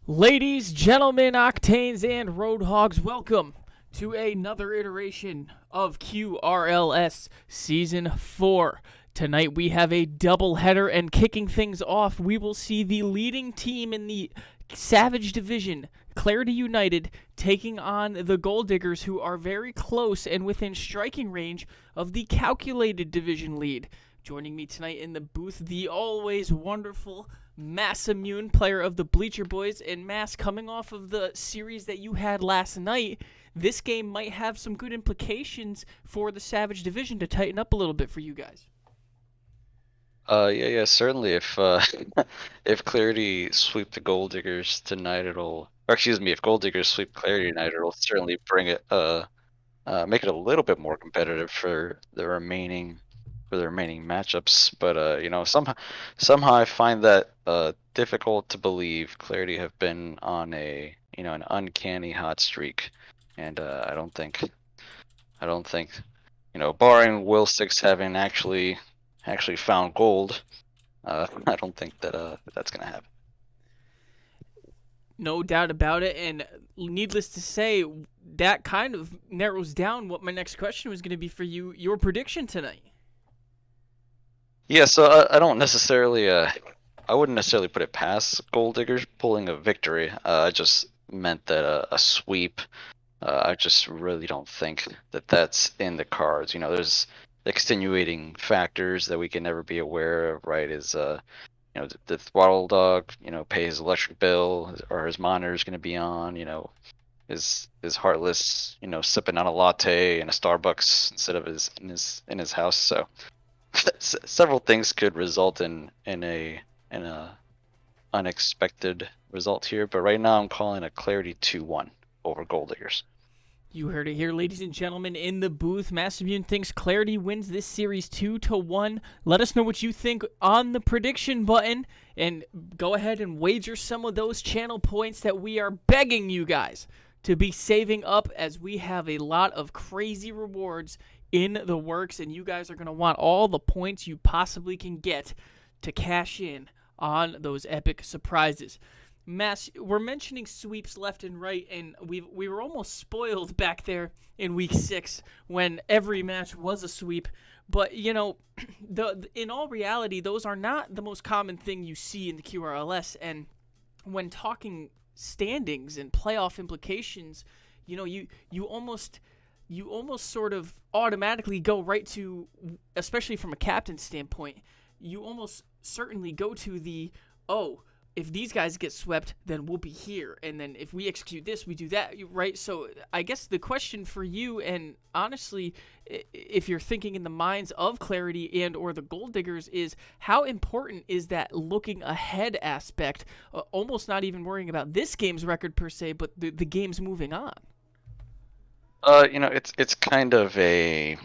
Ladies, gentlemen, Octanes, and Roadhogs, welcome to another iteration of QRLS Season 4. Tonight we have a doubleheader, and kicking things off, we will see the leading team in the Savage Division, Clarity United, taking on the Gold Diggers, who are very close and within striking range of the Calculated Division lead. Joining me tonight in the booth, the always wonderful Mass Immune, player of the Bleacher Boys. And Mass, coming off of the series that you had last night, this game might have some good implications for the Savage Division to tighten up a little bit for you guys. Yeah, certainly. If if Clarity sweep the Gold Diggers tonight, or excuse me, if Gold Diggers sweep Clarity tonight, it'll certainly bring it, make it a little bit more competitive for the remaining matchups. But somehow I find that difficult to believe. Clarity have been on an uncanny hot streak, and I don't think, barring Will Six having actually found gold. I don't think that's gonna happen. No doubt about it. And needless to say, that kind of narrows down what my next question was going to be for you, your prediction tonight. Yeah, so I don't necessarily, I wouldn't necessarily put it past Gold Diggers pulling a victory. I just meant that a sweep. I just really don't think that that's in the cards. There's extenuating factors that we can never be aware of, right? Is the throttle dog, pay his electric bill, or his monitor's going to be on, is Heartless, sipping on a latte in a Starbucks instead of in his house. So several things could result in a unexpected result here. But right now, I'm calling a Clarity 2-1 over Gold Diggers. You heard it here, ladies and gentlemen, in the booth. Massimmune thinks Clarity wins this series 2-1. Let us know what you think on the prediction button, and go ahead and wager some of those channel points that we are begging you guys to be saving up, as we have a lot of crazy rewards in the works, and you guys are going to want all the points you possibly can get to cash in on those epic surprises. Mass, we're mentioning sweeps left and right, and we were almost spoiled back there in week 6 when every match was a sweep. But in all reality, those are not the most common thing you see in the QRLS. And when talking standings and playoff implications, you almost sort of automatically go right to, especially from a captain standpoint, you almost certainly go to the, oh, if these guys get swept, then we'll be here. And then if we execute this, we do that, right? So I guess the question for you, and honestly, if you're thinking in the minds of Clarity and or the Gold Diggers, is how important is that looking ahead aspect, almost not even worrying about this game's record per se, but the game's moving on? It's kind of a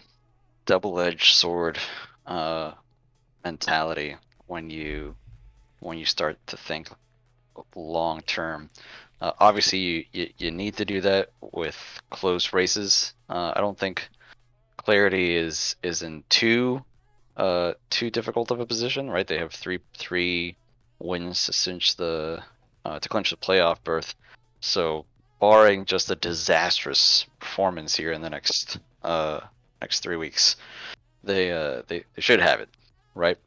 double-edged sword mentality when you start to think long term. Obviously, you need to do that with close races. I don't think Clarity is in too difficult of a position, right? They have three wins to clinch the playoff berth. So barring just a disastrous performance here in the next 3 weeks, they should have it, right?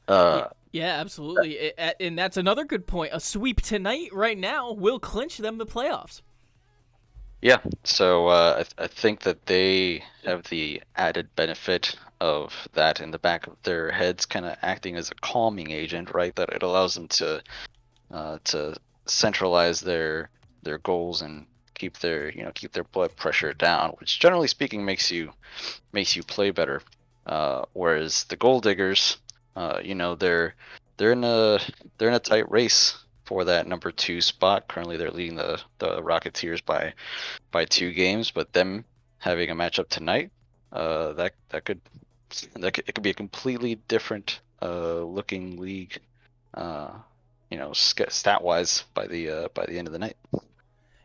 Yeah, Uh, yeah, absolutely. And that's another good point. A sweep tonight, right now, will clinch them the playoffs. Yeah, so I think that they have the added benefit of that in the back of their heads, kind of acting as a calming agent, right? That it allows them to centralize their goals and keep their blood pressure down, which generally speaking makes you play better. Whereas the Gold Diggers, they're in a tight race for that number 2 spot. Currently, they're leading the Rocketeers by 2 games, but them having a matchup tonight, it could be a completely different looking league, stat wise by the end of the night.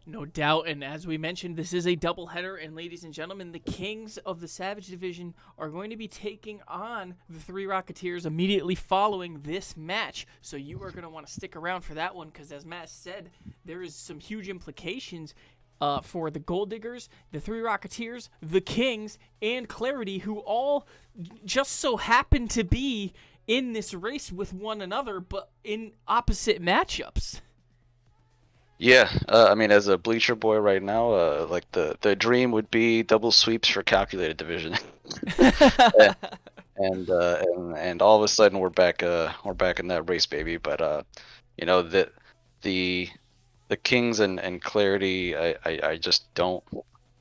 No doubt, and as we mentioned, this is a doubleheader, and ladies and gentlemen, the Kings of the Savage Division are going to be taking on the Three Rocketeers immediately following this match. So you are going to want to stick around for that one, because as Matt said, there is some huge implications for the Gold Diggers, the Three Rocketeers, the Kings, and Clarity, who all just so happen to be in this race with one another, but in opposite matchups. Yeah, I mean, as a bleacher boy right now, like the dream would be double sweeps for calculated division, and all of a sudden we're back in that race, baby. But the the Kings and Clarity, I just don't,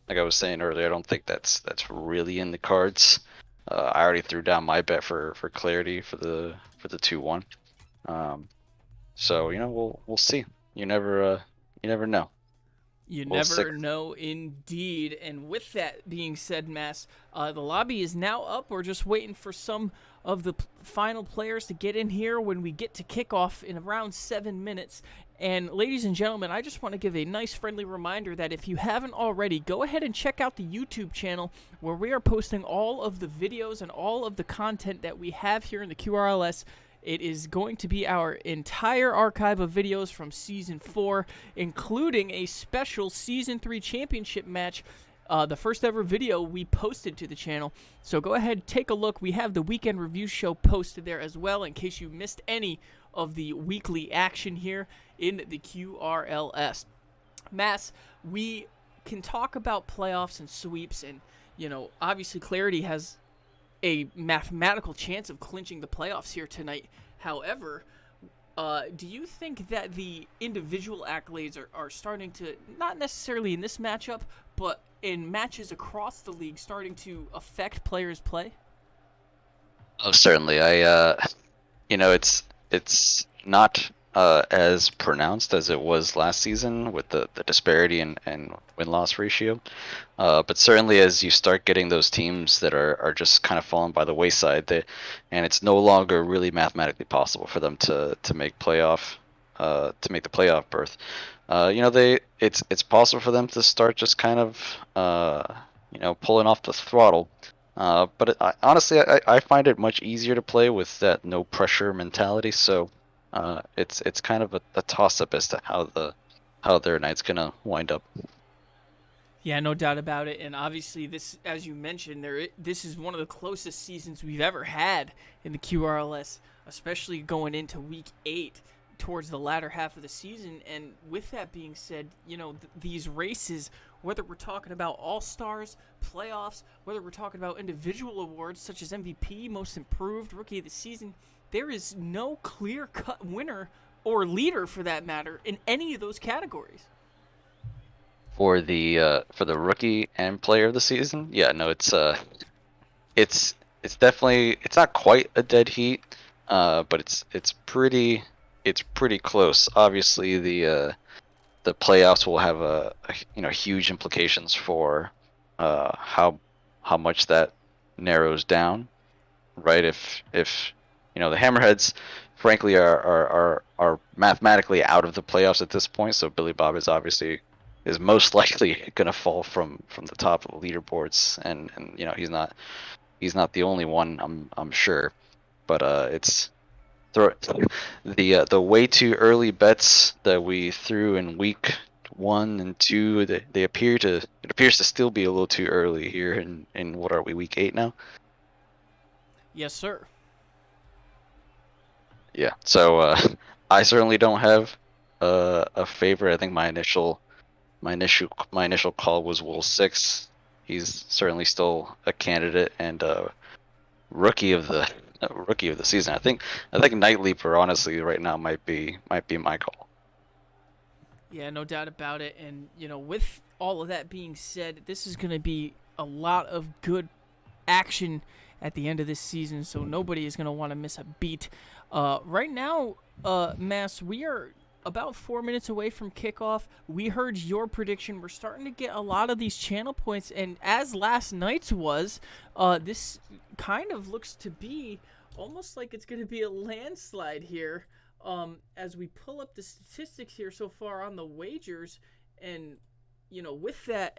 like I was saying earlier, I don't think that's really in the cards. I already threw down my bet for Clarity for the 2-1. So we'll see. You never know. You We'll never stick. know, indeed. And with that being said, Mass, the lobby is now up. We're just waiting for some of the final players to get in here when we get to kickoff in around 7 minutes. And ladies and gentlemen, I just want to give a nice friendly reminder that if you haven't already, go ahead and check out the YouTube channel where we are posting all of the videos and all of the content that we have here in the QRLS. It is going to be our entire archive of videos from Season 4, including a special Season 3 championship match, the first ever video we posted to the channel. So go ahead, take a look. We have the weekend review show posted there as well in case you missed any of the weekly action here in the QRLS. Mass, we can talk about playoffs and sweeps, and, obviously Clarity has a mathematical chance of clinching the playoffs here tonight. However, do you think that the individual accolades are starting to, not necessarily in this matchup, but in matches across the league, starting to affect players' play? Oh, certainly. It's not as pronounced as it was last season with the disparity and win-loss ratio. But certainly as you start getting those teams that are just kind of falling by the wayside, and it's no longer really mathematically possible for them to make the playoff berth. It's possible for them to start just kind of pulling off the throttle. But honestly, I find it much easier to play with that no pressure mentality. So it's kind of a toss up as to how their night's gonna wind up. Yeah, no doubt about it. And obviously, this, as you mentioned, this is one of the closest seasons we've ever had in the QRLS, especially going into Week 8 towards the latter half of the season. And with that being said, these races, whether we're talking about All-Stars, playoffs, whether we're talking about individual awards such as MVP, Most Improved, Rookie of the Season, there is no clear-cut winner or leader, for that matter, in any of those categories. For the rookie and player of the season, yeah, no, it's definitely, it's not quite a dead heat, but it's pretty close. Obviously, the playoffs will have huge implications for how much that narrows down, right? If the Hammerheads, frankly, are mathematically out of the playoffs at this point, so Billy Bob is most likely going to fall from the top of the leaderboards, and he's not the only one, I'm sure, but it's the way too early bets that we threw in week 1 and 2, it appears to still be a little too early here in what are we, week 8 now? Yes, sir. Yeah, so I certainly don't have a favorite. I think my initial call was Wool 6. He's certainly still a candidate and rookie of the season. I think Night Leaper, honestly, right now might be my call. Yeah, no doubt about it. And, with all of that being said, this is going to be a lot of good action at the end of this season, so nobody is going to want to miss a beat. Right now, Mass, we are about 4 minutes away from kickoff. We heard your prediction. We're starting to get a lot of these channel points, and as last night's was, this kind of looks to be almost like it's going to be a landslide here. As we pull up the statistics here so far on the wagers, And, with that,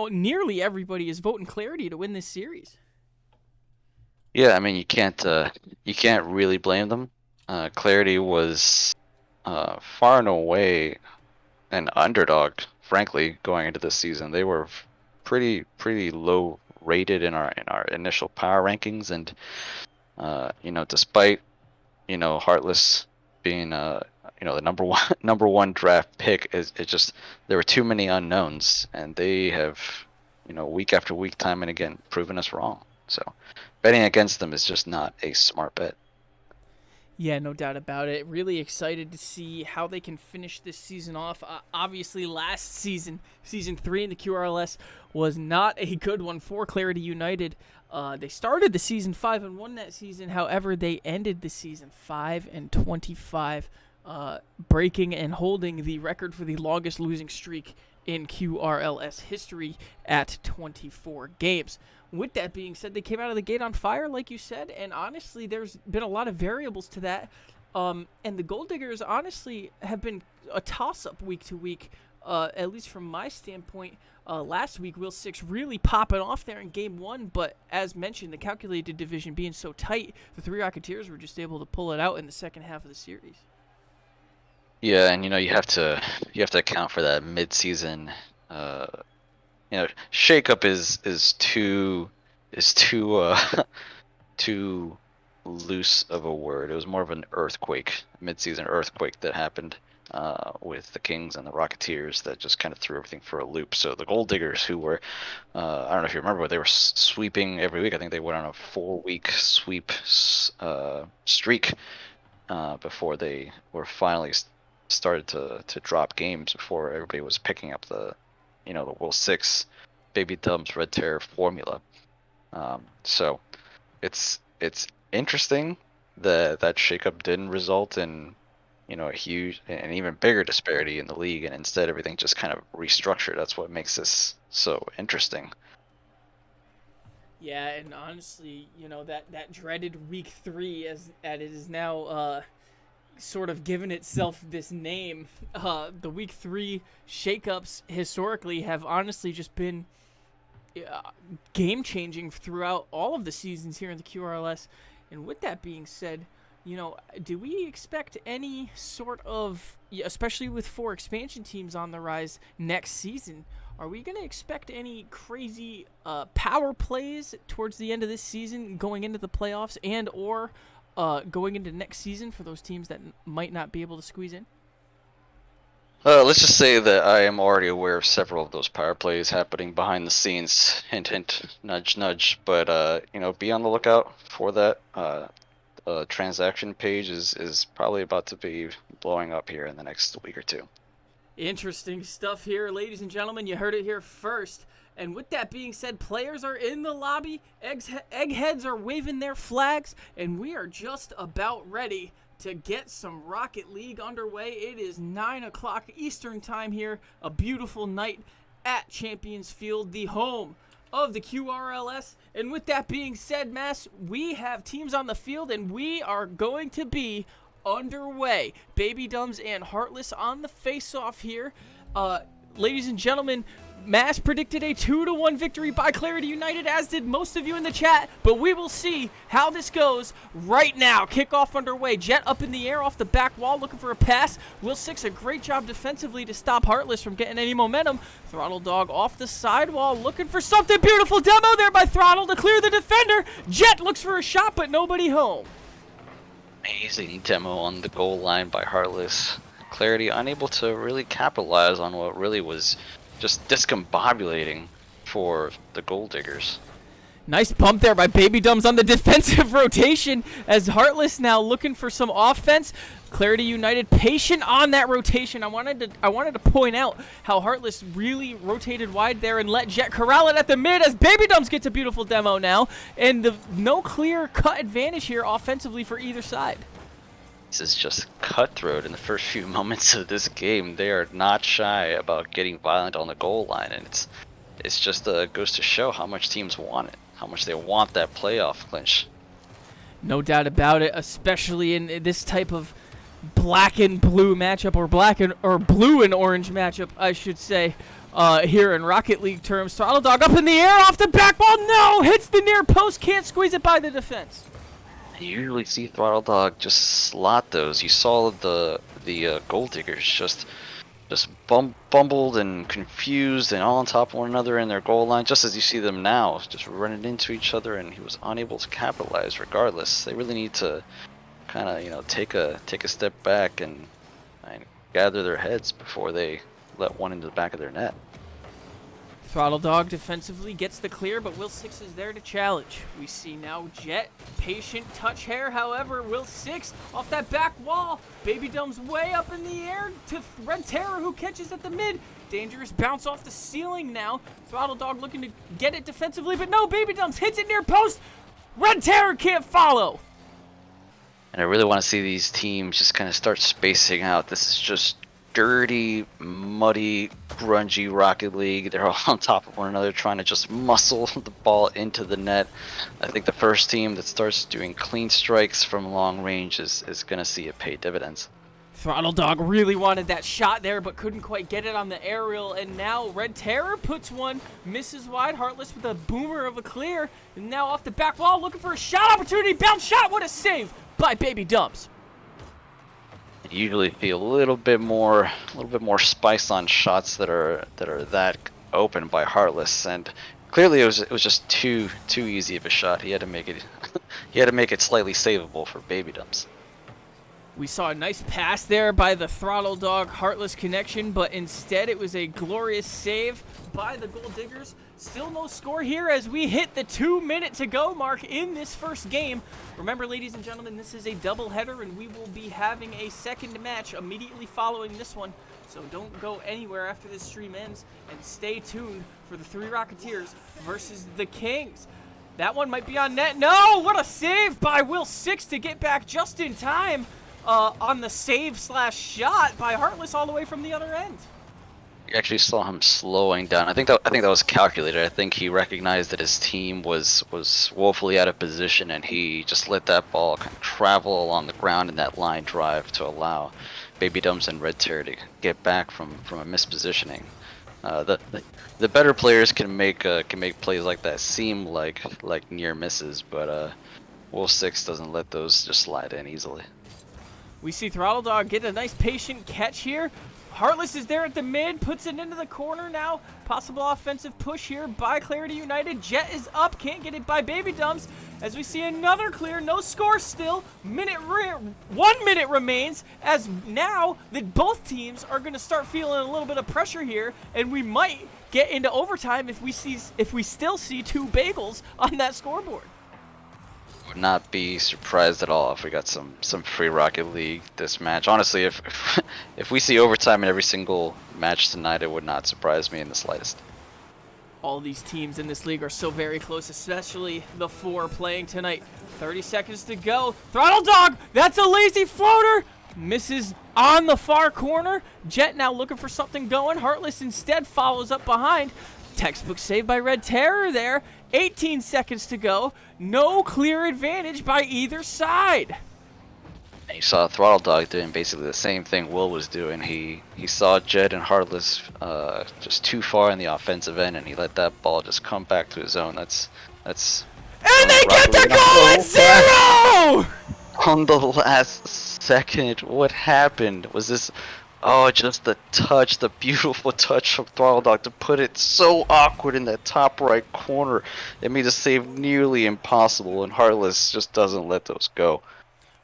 nearly everybody is voting Clarity to win this series. Yeah, I mean you can't really blame them. Clarity was far and away an underdog, frankly, going into this season. They were pretty low rated in our initial power rankings, and despite Heartless being the number one draft pick, it just there were too many unknowns, and they have week after week, time and again, proven us wrong. So betting against them is just not a smart bet. Yeah, no doubt about it. Really excited to see how they can finish this season off. Obviously, last season, season 3 in the QRLS, was not a good one for Clarity United. They started the season 5-1 that season. However, they ended the season 5-25, breaking and holding the record for the longest losing streak in QRLS history at 24 games. With that being said, they came out of the gate on fire, like you said, and honestly, there's been a lot of variables to that. And the Gold Diggers, honestly, have been a toss-up week to week, at least from my standpoint. Last week, Wheel 6 really popping off there in Game 1, but as mentioned, the calculated division being so tight, the Three Rocketeers were just able to pull it out in the second half of the series. Yeah, and you have to account for that mid-season. Shakeup is too too loose of a word. It was more of an earthquake, mid-season earthquake that happened with the Kings and the Rocketeers that just kind of threw everything for a loop. So the Gold Diggers, who were I don't know if you remember, but they were sweeping every week. I think they went on a 4-week sweep streak before they were finally started to drop games, before everybody was picking up the Will 6 Baby Dumb's Red Terror formula. So it's interesting that shakeup didn't result in a huge and even bigger disparity in the league, and instead everything just kind of restructured. That's what makes this so interesting. Yeah, and honestly, that dreaded week 3, as it is now sort of given itself this name, the week 3 shakeups historically have honestly just been game changing throughout all of the seasons here in the QRLS. And with that being said, do we expect any sort of, especially with 4 expansion teams on the rise next season, are we going to expect any crazy power plays towards the end of this season, going into the playoffs, and or going into next season for those teams that might not be able to squeeze in? Let's just say that I am already aware of several of those power plays happening behind the scenes. Hint, hint, nudge, nudge. But be on the lookout for that. Transaction page is probably about to be blowing up here in the next week or two. Interesting stuff here, ladies and gentlemen. You heard it here first. And with that being said, players are in the lobby, eggheads are waving their flags, and we are just about ready to get some Rocket League underway. It is 9 o'clock Eastern time here, a beautiful night at Champions Field, the home of the QRLS. And with that being said, Mass, we have teams on the field, and we are going to be underway. Baby Dumbs and Heartless on the face-off here. Ladies and gentlemen, Mass predicted a 2-1 victory by Clarity United, as did most of you in the chat, but we will see how this goes right now. Kickoff underway. Jet up in the air off the back wall looking for a pass. Will 6 a great job defensively to stop Heartless from getting any momentum. Throttle Dog off the sidewall looking for something beautiful. Demo there by Throttle to clear the defender. Jet looks for a shot, but nobody home. Amazing demo on the goal line by Heartless. Clarity unable to really capitalize on what really was just discombobulating for the Gold Diggers. Nice bump there by Baby Dumbs on the defensive rotation, as Heartless now looking for some offense. Clarity United patient on that rotation. I wanted to point out how Heartless really rotated wide there and let Jet corral it at the mid, as Baby Dumbs gets a beautiful demo now, and no clear cut advantage here offensively for either side. This is just cutthroat in the first few moments of this game. They are not shy about getting violent on the goal line, and it's just goes to show how much teams want it, how much they want that playoff clinch. No doubt about it, especially in this type of black and blue matchup, or blue and orange matchup, I should say. Here in Rocket League terms, Throttle Dog up in the air off the back wall. No, hits the near post, can't squeeze it by the defense. You usually see Throttle Dog just slot those. You saw the Gold Diggers just bumbled and confused and all on top of one another in their goal line, just as you see them now, just running into each other, and he was unable to capitalize. Regardless, they really need to kind of take a step back and gather their heads before they let one into the back of their net. Throttle Dog defensively gets the clear, but Will Six is there to challenge. We see now Jet, patient touch hair. However, Will Six off that back wall. Baby Dumb's way up in the air to Red Terror, who catches at the mid. Dangerous bounce off the ceiling now. Throttle Dog looking to get it defensively, but no, Baby Dumb's hits it near post. Red Terror can't follow. And I really want to see these teams just kind of start spacing out. This is just dirty, muddy, grungy Rocket League. They're all on top of one another trying to just muscle the ball into the net. I think the first team that starts doing clean strikes from long range is going to see it pay dividends. Throttle Dog really wanted that shot there, but couldn't quite get it on the aerial. And now Red Terror puts one, misses wide. Heartless with a boomer of a clear. And now off the back wall, looking for a shot opportunity. Bounce shot, what a save by Baby Dubs. Usually see a little bit more spice on shots that are that open by Heartless, and clearly it was just too easy of a shot. He had to make it slightly savable for Baby Dumps. We saw a nice pass there by the Throttle Dog Heartless connection, but instead it was a glorious save by the Gold Diggers. Still no score here as we hit the 2-minute to go mark in this first game. Remember, ladies and gentlemen, this is a doubleheader, and we will be having a second match immediately following this one. So don't go anywhere after this stream ends, and stay tuned for the Three Rocketeers versus the Kings. That one might be on net. No, what a save by Will Six to get back just in time on the save/shot by Heartless all the way from the other end. You actually saw him slowing down. I think that was calculated. I think he recognized that his team was woefully out of position, and he just let that ball kind of travel along the ground in that line drive to allow Baby Dumbs and Red Terror to get back from a mispositioning. The better players can make plays like that seem like near misses, but Will Six doesn't let those just slide in easily. We see Throttle Dog get a nice patient catch here. Heartless is there at the mid, puts it into the corner now. Possible offensive push here by Clarity United. Jet is up, can't get it by Baby Dumbs. As we see another clear, no score still. 1 minute remains, as now that both teams are going to start feeling a little bit of pressure here, and we might get into overtime if we still see two bagels on that scoreboard. Would not be surprised at all if we got some free Rocket League this match. Honestly, if we see overtime in every single match tonight, it would not surprise me in the slightest. All these teams in this league are so very close, especially the four playing tonight. 30 seconds to go. Throttle Dog, that's a lazy floater. Misses on the far corner. Jet now looking for something going. Heartless instead follows up behind. Textbook save by Red Terror there. 18 seconds to go. No clear advantage by either side. And you saw Throttle Dog doing basically the same thing Will was doing. He saw Jet and Heartless just too far in the offensive end, and he let that ball just come back to his own. That's. And they get the goal at 0! On the last second, what happened? Was this? Oh, just the touch, the beautiful touch from Throttle Dog to put it so awkward in that top right corner. It made the save nearly impossible, and Heartless just doesn't let those go.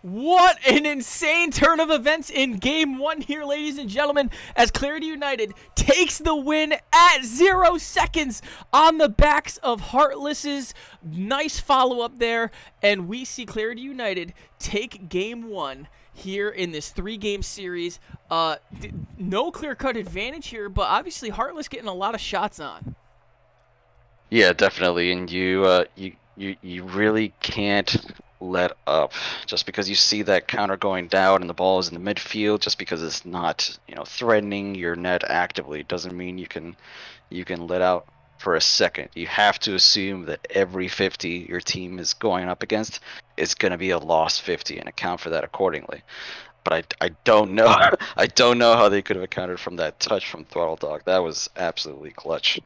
What an insane turn of events in Game 1 here, ladies and gentlemen, as Clarity United takes the win at 0 seconds on the backs of Heartless's nice follow-up there, and we see Clarity United take Game 1 here in this 3-game series. No clear-cut advantage here, but obviously Heartless getting a lot of shots on. Yeah, definitely, and you really can't let up just because you see that counter going down and the ball is in the midfield. Just because it's not threatening your net actively doesn't mean you can let out for a second. You have to assume that every 50 your team is going up against is going to be a lost 50 and account for that accordingly. but I don't know. I don't know how they could have accounted from that touch from Throttle Dog. That was absolutely clutch.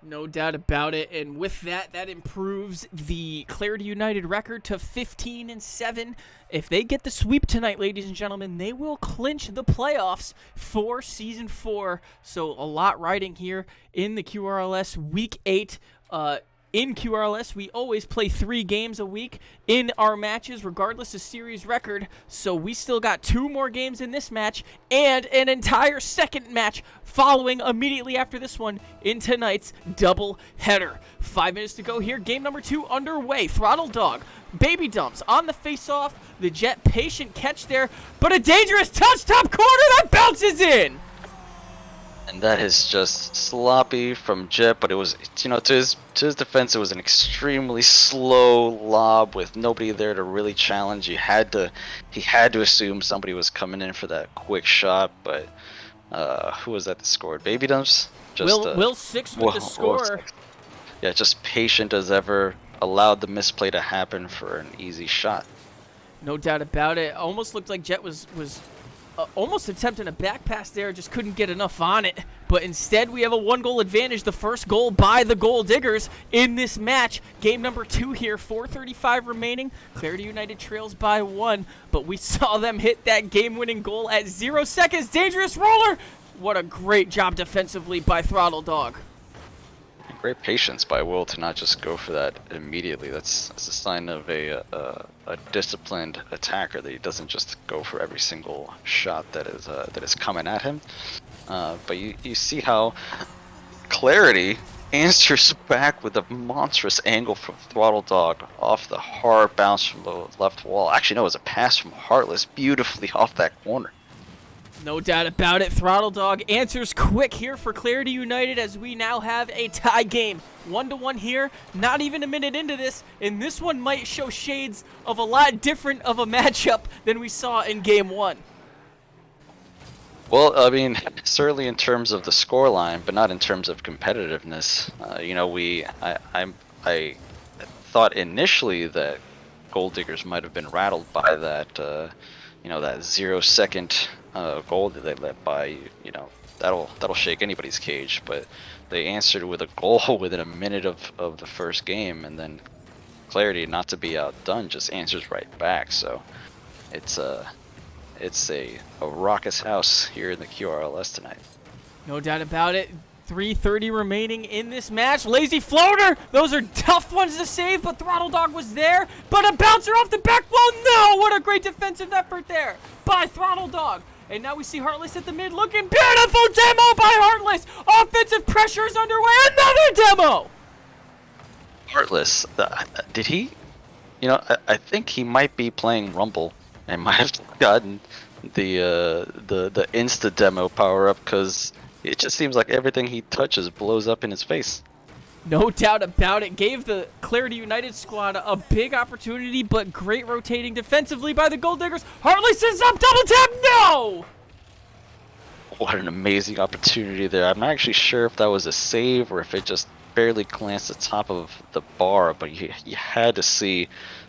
No doubt about it. And with that, that improves the Clarity United record to 15-7. If they get the sweep tonight, ladies and gentlemen, they will clinch the playoffs for Season 4. So a lot riding here in the QRLS Week 8. In QRLS, we always play 3 games a week in our matches, regardless of series record. So we still got 2 more games in this match and an entire second match following immediately after this one in tonight's double header. 5 minutes to go here. Game number 2 underway. Throttle Dog, baby dumps on the face-off. The Jet patient catch there, but a dangerous touch top corner that bounces in. And that is just sloppy from Jet, but it was, to his defense, it was an extremely slow lob with nobody there to really challenge. He had to assume somebody was coming in for that quick shot, but who was that that scored? Baby Dumps? Will Six with the score. Yeah, just patient as ever, allowed the misplay to happen for an easy shot. No doubt about it. Almost looked like Jet was almost attempting a back pass there, just couldn't get enough on it. But instead, we have a 1-goal advantage. The first goal by the Gold Diggers in this match. Game number 2 here, 4:35 remaining. Clarity United trails by 1, but we saw them hit that game-winning goal at 0 seconds. Dangerous roller. What a great job defensively by Throttle Dog. Great patience by Will to not just go for that immediately. That's a sign of a disciplined attacker, that he doesn't just go for every single shot that is coming at him. But you see how Clarity answers back with a monstrous angle from Throttle Dog off the hard bounce from the left wall. Actually, no, it was a pass from Heartless beautifully off that corner. No doubt about it. Throttle Dog answers quick here for Clarity United as we now have a tie game. 1-1 here, not even a minute into this, and this one might show shades of a lot different of a matchup than we saw in Game 1. Well, I mean, certainly in terms of the scoreline, but not in terms of competitiveness. I thought initially that Gold Diggers might have been rattled by that, that 0 second goal that they let by. That'll shake anybody's cage. But they answered with a goal within a minute of the first game, and then Clarity, not to be outdone, just answers right back. So it's a raucous house here in the QRLS tonight. No doubt about it. 3:30 remaining in this match. Lazy floater. Those are tough ones to save, but Throttle Dog was there. But a bouncer off the back wall. No! What a great defensive effort there by Throttle Dog. And now we see Heartless at the mid looking beautiful. Demo by Heartless. Offensive pressure is underway. Another demo. Heartless, did he? I think he might be playing Rumble and might have gotten the insta demo power up, because it just seems like everything he touches blows up in his face. No doubt about it. Gave the Clarity United squad a big opportunity, but great rotating defensively by the Gold Diggers. Heartless is up, double tap, no! What an amazing opportunity there. I'm not actually sure if that was a save or if it just barely glanced the top of the bar, but you had to see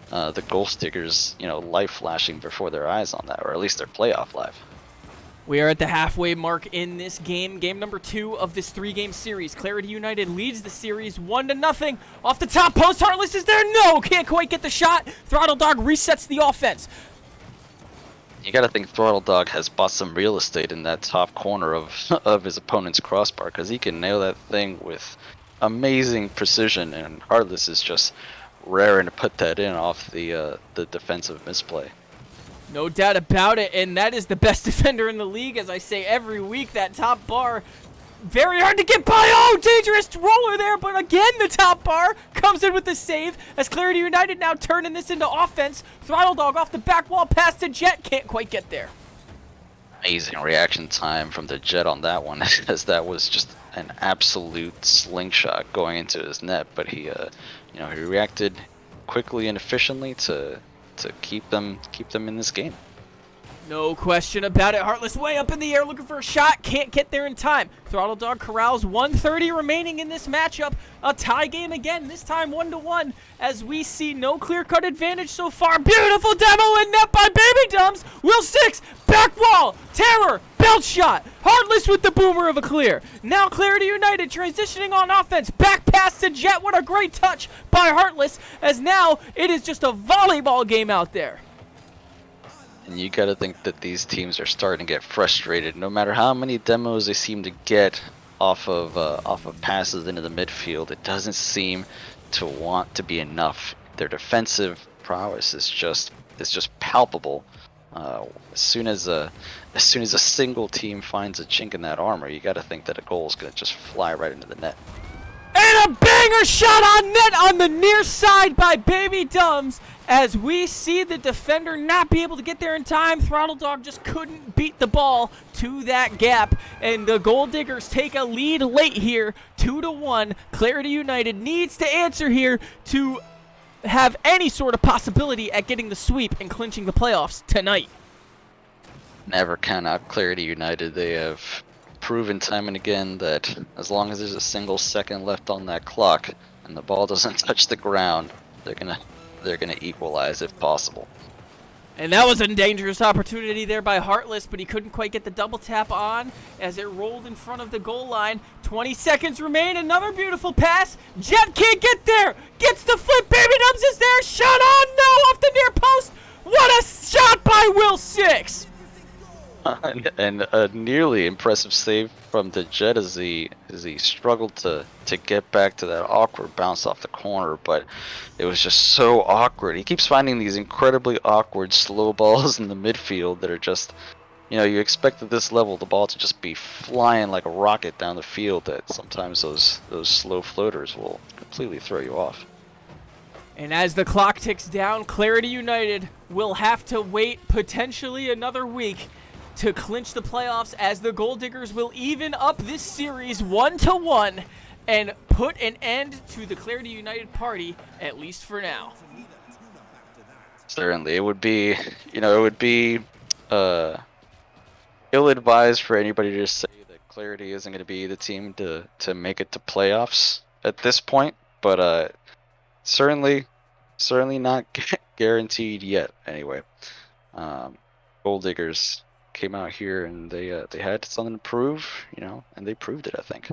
the Gold Diggers, life flashing before their eyes on that, or at least their playoff live. We are at the halfway mark in this game. Game number 2 of this 3-game series. Clarity United leads the series 1-0. Off the top post, Heartless is there. No, can't quite get the shot. Throttle Dog resets the offense. You gotta think Throttle Dog has bought some real estate in that top corner of his opponent's crossbar, because he can nail that thing with amazing precision, and Heartless is just raring to put that in off the defensive misplay. No doubt about it, and that is the best defender in the league, as I say every week. That top bar, very hard to get by. Oh, dangerous roller there, but again, the top bar comes in with the save, as Clarity United now turning this into offense. Throttle Dog off the back wall, pass to Jet, can't quite get there. Amazing reaction time from the Jet on that one, as that was just an absolute slingshot going into his net, but he reacted quickly and efficiently to keep them in this game. No question about it. Heartless way up in the air looking for a shot. Can't get there in time. Throttle Dog corrals 130 remaining in this matchup. A tie game again, this time 1-1, as we see no clear-cut advantage so far. Beautiful demo in net by Baby Dumbs. Will 6, back wall, terror, belt shot. Heartless with the boomer of a clear. Now Clarity United transitioning on offense. Back pass to Jet. What a great touch by Heartless, as now it is just a volleyball game out there. And you got to think that these teams are starting to get frustrated. No matter how many demos they seem to get off of passes into the midfield, it doesn't seem to want to be enough. Their defensive prowess is just palpable. As soon as a single team finds a chink in that armor, you got to think that a goal is going to just fly right into the net. And a banger shot on net on the near side by Baby Dumbs, as we see the defender not be able to get there in time. Throttle Dog just couldn't beat the ball to that gap, and the Gold Diggers take a lead late here, 2-1. Clarity United needs to answer here to have any sort of possibility at getting the sweep and clinching the playoffs tonight. Never count out Clarity United. They have proven time and again that as long as there's a single second left on that clock and the ball doesn't touch the ground, they're gonna equalize if possible. And that was a dangerous opportunity there by Heartless, but he couldn't quite get the double tap on as it rolled in front of the goal line. 20 seconds remain. Another beautiful pass. Jet can't get there. Gets the flip. Baby Dubs is there. Shot on. No, off the near post. What a shot by Will 6. And a nearly impressive save from the Jet as he struggled to get back to that awkward bounce off the corner, but it was just so awkward. He keeps finding these incredibly awkward slow balls in the midfield that are just, you expect at this level the ball to just be flying like a rocket down the field, that sometimes those slow floaters will completely throw you off. And as the clock ticks down, Clarity United will have to wait potentially another week to clinch the playoffs, as the Gold Diggers will even up this series 1-1 and put an end to the Clarity United party, at least for now. Certainly, it would be ill-advised for anybody to just say that Clarity isn't going to be the team to make it to playoffs at this point, but certainly not guaranteed yet. Anyway, Gold Diggers came out here and they had something to prove, and they proved it, I think.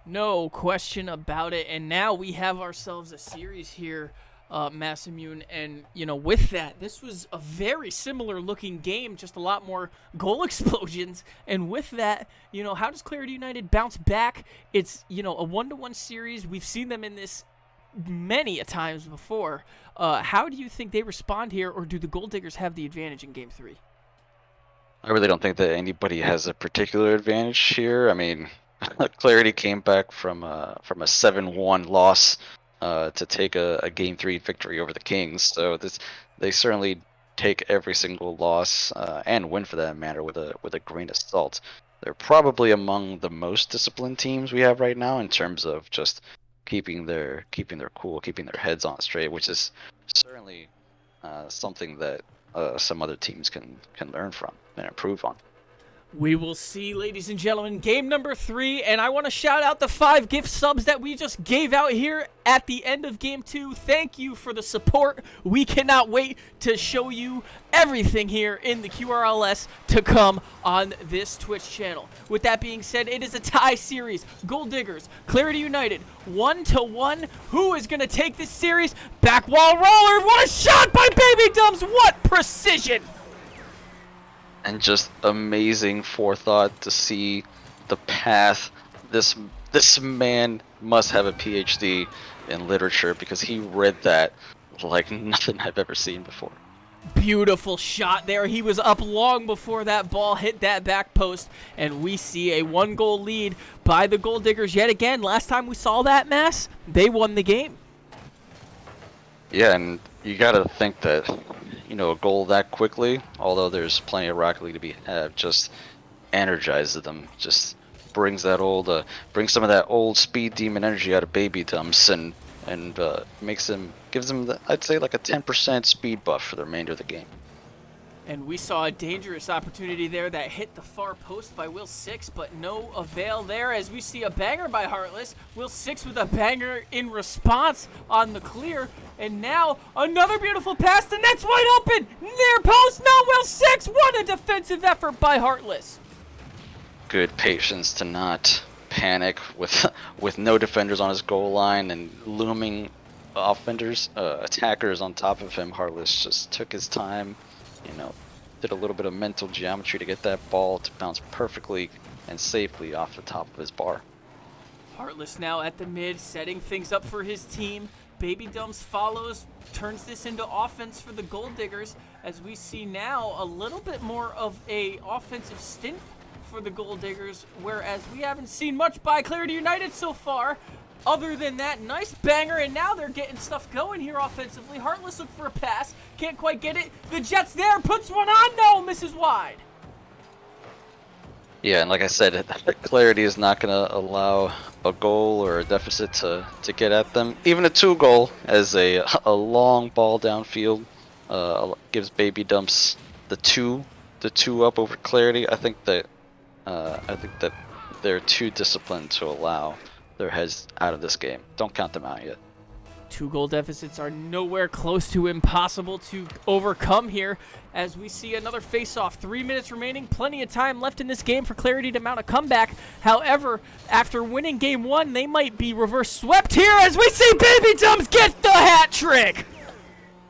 No question about it. And now we have ourselves a series here, Massimune, and with that, this was a very similar looking game, just a lot more goal explosions. And with that, how does Clarity United bounce back? It's a 1-1 series. We've seen them in this many a times before. How do you think they respond here, or do the Gold Diggers have the advantage in Game 3? I really don't think that anybody has a particular advantage here. I mean, Clarity came back from a 7-1 loss to take a Game 3 victory over the Kings. So they certainly take every single loss and win for that matter with a grain of salt. They're probably among the most disciplined teams we have right now in terms of just keeping their cool, keeping their heads on straight, which is certainly something that some other teams can learn from and improve on. We will see, ladies and gentlemen, game number 3, and I want to shout out the 5 gift subs that we just gave out here at the end of game 2. Thank you for the support. We cannot wait to show you everything here in the QRLS to come on this Twitch channel. With that being said, it is a tie series. Gold Diggers, Clarity United, 1-1. Who is going to take this series? Back wall roller. What a shot by Baby Dumbs. What precision. And just amazing forethought to see the path. This man must have a PhD in literature, because he read that like nothing I've ever seen before. Beautiful shot there. He was up long before that ball hit that back post, and we see a 1-goal lead by the Gold Diggers yet again. Last time we saw that, Mass, they won the game. Yeah, and you gotta think that a goal that quickly, although there's plenty of Rocket League to be had, just energizes them, just brings some of that old speed demon energy out of Baby Dumps, and gives them I'd say like a 10% speed buff for the remainder of the game. And we saw a dangerous opportunity there that hit the far post by Will Six, but no avail there as we see a banger by Heartless. Will Six with a banger in response on the clear. And now another beautiful pass. The net's wide open. Near post. No, Will Six. What a defensive effort by Heartless. Good patience to not panic with no defenders on his goal line and looming attackers on top of him. Heartless just took his time. Did a little bit of mental geometry to get that ball to bounce perfectly and safely off the top of his bar. Heartless now at the mid, setting things up for his team. Baby Dumps follows, turns this into offense for the Gold Diggers, as we see now a little bit more of a offensive stint for the Gold Diggers, whereas we haven't seen much by Clarity United so far. Other than that, nice banger, and now they're getting stuff going here offensively. Heartless look for a pass, can't quite get it. The Jet's there, puts one on, no, misses wide. Yeah, and like I said, Clarity is not going to allow a goal or a deficit to get at them. Even a 2-goal as a long ball downfield gives Baby Dumps the two up over Clarity. I think that they're too disciplined to allow their heads out of this game. Don't count them out yet. 2-goal deficits are nowhere close to impossible to overcome here as we see another face-off. 3 minutes remaining, plenty of time left in this game for Clarity to mount a comeback. However, after winning game 1, they might be reverse swept here as we see Baby Dumps get the hat trick.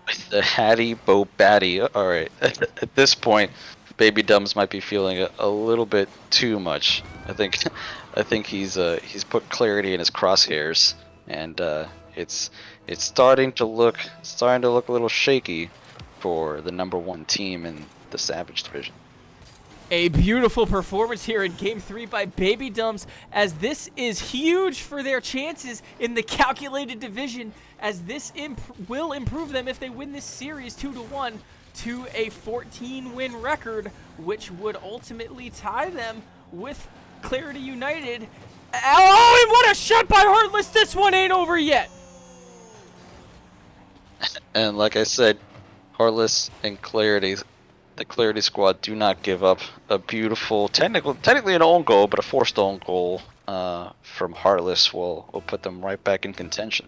With the Hattie Bo Batty. All right, at this point, Baby Dumps might be feeling a little bit too much. I think he's put Clarity in his crosshairs, and it's starting to look a little shaky for the #1 team in the Savage division. A beautiful performance here in Game 3 by Baby Dumps, as this is huge for their chances in the calculated division, as this will improve them if they win this series 2-1 to a 14-win record, which would ultimately tie them with Clarity United. Oh, and what a shot by Heartless! This one ain't over yet. And like I said, Heartless and Clarity, the Clarity squad, do not give up a beautiful, technically an own goal, but a forced own goal from Heartless will put them right back in contention.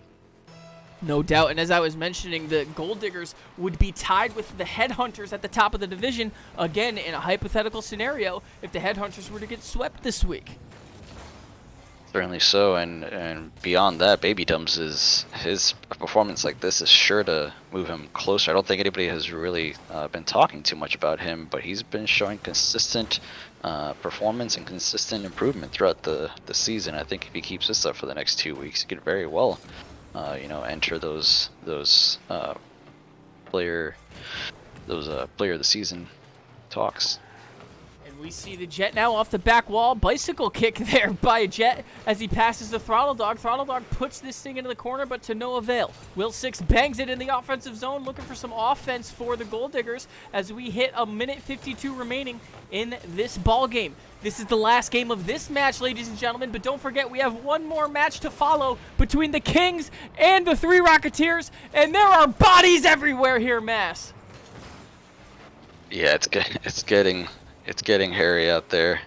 No doubt, and as I was mentioning, the Gold Diggers would be tied with the Headhunters at the top of the division, again, in a hypothetical scenario, if the Headhunters were to get swept this week. Certainly so, and beyond that, Baby Dumps his performance like this is sure to move him closer. I don't think anybody has really been talking too much about him, but he's been showing consistent performance and consistent improvement throughout the season. I think if he keeps this up for the next 2 weeks, he could very well enter those player of the season talks. And we see the Jet now off the back wall. Bicycle kick there by Jet as he passes the Throttle Dog. Throttle Dog puts this thing into the corner, but to no avail. Will Six bangs it in the offensive zone, looking for some offense for the Gold Diggers as we hit a minute 52 remaining in this ball game. This is the last game of this match, ladies and gentlemen, but don't forget we have one more match to follow between the Kings and the Three Rocketeers, and there are bodies everywhere here, Mass. Yeah, it's getting hairy out there.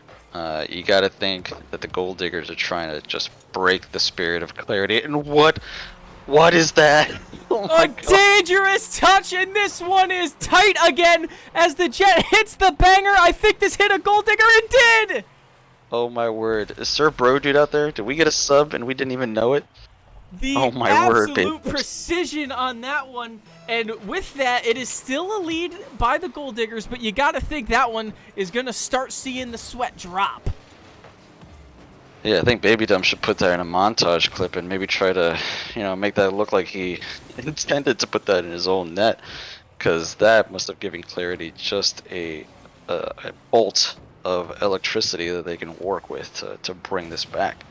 You got to think that the Gold Diggers are trying to just break the spirit of Clarity. And what is that? Oh my God. Dangerous touch, and this one is tight again as the Jet hits the banger. I think this hit a Gold Digger. It did! Oh my word. Is Sir Bro Dude out there? Did we get a sub and we didn't even know it? The oh my word, absolute precision on that one. And with that, it is still a lead by the Gold Diggers, but you got to think that one is going to start seeing the sweat drop. Yeah, I think Baby Dumb should put that in a montage clip and maybe try to, make that look like he intended to put that in his own net, because that must have given Clarity just a bolt of electricity that they can work with to bring this back.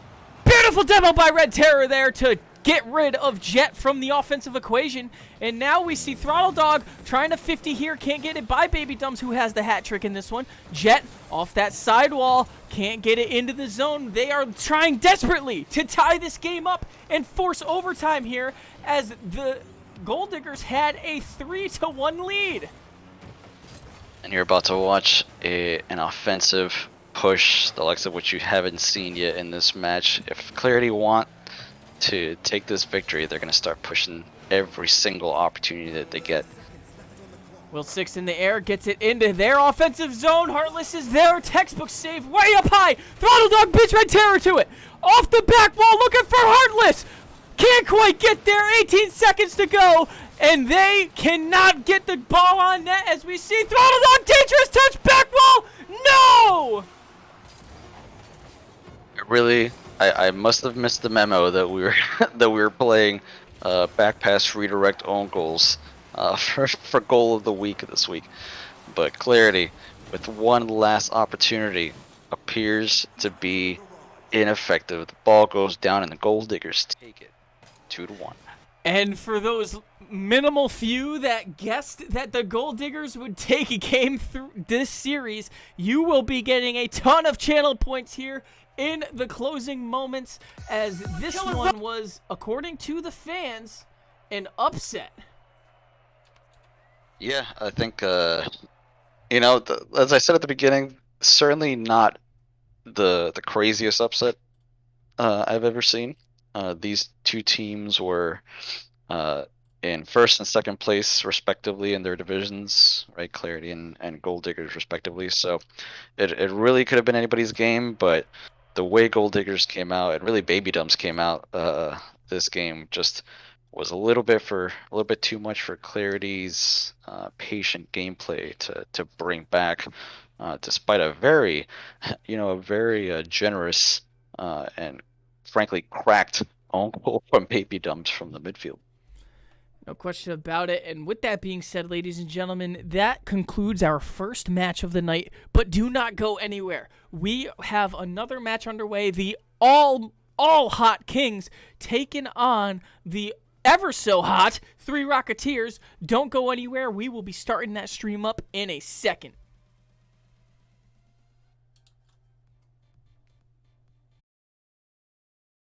Beautiful demo by Red Terror there to get rid of Jet from the offensive equation. And now we see Throttle Dog trying to 50 here. Can't get it by Baby Dumps, who has the hat trick in this one. Jet off that sidewall. Can't get it into the zone. They are trying desperately to tie this game up and force overtime here as the Gold Diggers had a 3-1 lead. And you're about to watch an offensive push, the likes of which you haven't seen yet in this match. If Clarity want to take this victory, they're going to start pushing every single opportunity that they get. Will 6 in the air, gets it into their offensive zone. Heartless is there. Textbook save way up high. Throttle Dog beats Red Terror to it. Off the back wall, looking for Heartless. Can't quite get there. 18 seconds to go. And they cannot get the ball on net as we see Throttle Dog, dangerous touch, back wall. No! I must have missed the memo that we were that we were playing back pass redirect own goals for goal of the week this week. But Clarity, with one last opportunity, appears to be ineffective. The ball goes down and the Gold Diggers take it 2-1. And for those minimal few that guessed that the Gold Diggers would take a game through this series, you will be getting a ton of channel points here in the closing moments, as this one was, according to the fans, an upset. Yeah, I think, as I said at the beginning, certainly not the craziest upset I've ever seen. These two teams were in first and second place, respectively, in their divisions, right? Clarity and Gold Diggers, respectively. So it really could have been anybody's game, but the way Gold Diggers came out, and really Baby Dumps came out, this game just was a little bit too much for Clarity's patient gameplay to bring back, despite a very, generous and frankly cracked own goal from Baby Dumps from the midfield. No question about it. And with that being said, ladies and gentlemen, that concludes our first match of the night. But do not go anywhere. We have another match underway. The all hot Kings taking on the ever so hot Three Rocketeers. Don't go anywhere. We will be starting that stream up in a second.